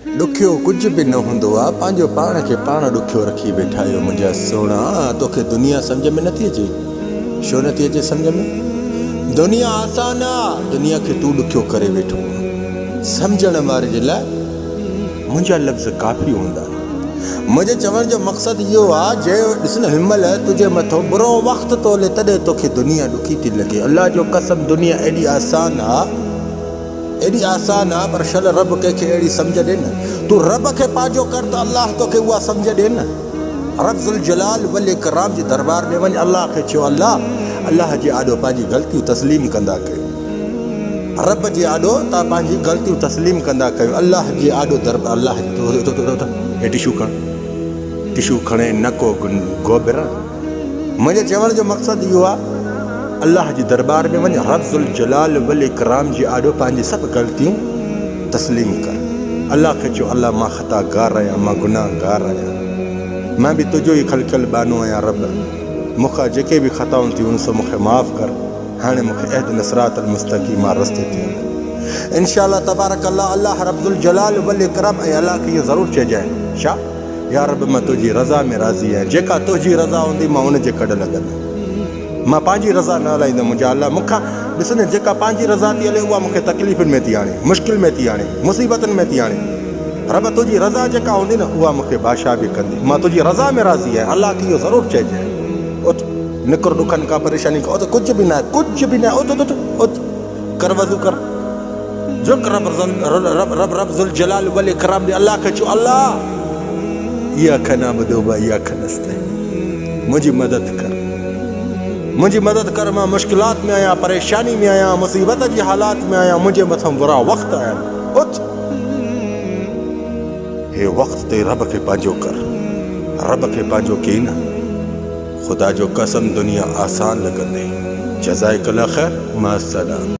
ॾुखियो कुझु बि न हूंदो आहे, पंहिंजो पाण खे पाण ॾुखियो रखी वेठा आहियो मुंहिंजा सोणा। तोखे दुनिया सम्झ में नथी अचे? छो नथी अचे सम्झ में? दुनिया आसान आहे, दुनिया खे तूं ॾुखियो करे वेठो आहे। सम्झण वारे जे लाइ मुंहिंजा लफ़्ज़ काफ़ी हूंदा। मुंहिंजे चवण जो मक़सदु इहो आहे, जे ॾिस न हिनमहिल तुंहिंजे मथां बुरो वक़्तु तो हले तॾहिं तोखे दुनिया ॾुखी थी लॻे। अलाह जो कसम, दुनिया एॾी आसान आहे, एॾी आसान आहे, पर शल रब कंहिंखे अहिड़ी सम्झ ॾे न। तूं रब खे पंहिंजो कर त अलाह तोखे उहा सम्झ ॾे न। रब ज़ुल जलाल वल इकराम जे दरबार में वञ, अलाह खे चयो अलाह जे आॾो पंहिंजी ग़लतियूं तस्लीम कंदा कयो। रब जे आॾो तव्हां पंहिंजी ग़लतियूं तस्लीम कंदा कयो। अलाह जे आॾो दरबार, अलाह हे टिशू खणे न को गोबिर। मुंहिंजे चवण जो मक़सदु इहो आहे, अल्लाह जे दरबार में वञ, रब ज़ुल जलाल वल इकराम जे आॾो पंहिंजी सभु ग़लतियूं तस्लीम कर। अल्लाह खे चयो अल्लाह मां ख़तागार आहियां, मां गुनाहगार आहियां, मां बि तुंहिंजो ई खलखल बानो आहियां। रब मूंखां जेके बि ख़ताऊं थियूं उन सां मूंखे माफ़ कर। हाणे मूंखे अहद सिरात अल मुस्तक़ीम मां रस्ते ते हल। इंशाअल्लाह तबारक अल्लाह। अल्लाह रब ज़ुल जलाल वल इकराम ऐं अल्लाह खे इहो ज़रूरु चइजांइ, छा या रब मां तुंहिंजी रज़ा में राज़ी आहियां, जेका तुंहिंजी रज़ा हूंदी मां उन जे कॾ लॻंदुमि। मां पंहिंजी रज़ा न हलाईंदुमि। मुंहिंजा अलाह मूंखां ॾिस न, जेका पंहिंजी रज़ा थी हले उहा मूंखे तकलीफ़ुनि में थी आणे, मुश्किल में थी आणे, मुसीबतनि में थी आणे। रब तुंहिंजी रज़ा जेका हूंदी न उहा मूंखे बादशाह बि कंदी। मां तुंहिंजी रज़ा में राज़ी आहियां। अलाह खे इहो ज़रूरु चइजांइ। उथ निकिर ॾुखनि खां, परेशानी खां, उते कुझु बि न आहे, कुझु बि न आहे। उथ उथ उथ कर वज़ू कर, झुक रब ज़ुल जलाल वल इकराम ॾे। अलाह खे चयो अलाह इहा खना ॿुधो बा, इहा खनस्ते मुंहिंजी मदद कर, मुंहिंजी मदद कर। मां मुश्किलात में आहियां, परेशानी में आहियां, मुसीबत जी हालात में आहियां, मुंहिंजे मथां बुरा वक़्त आया आहिनि। उथ हे वक़्त ते रब खे पंहिंजो कर, रब खे पंहिंजो कई न। ख़ुदा जो कसम दुनिया आसान लॻंदई। जज़ाकल्लाह ख़ैर, मां सलाम।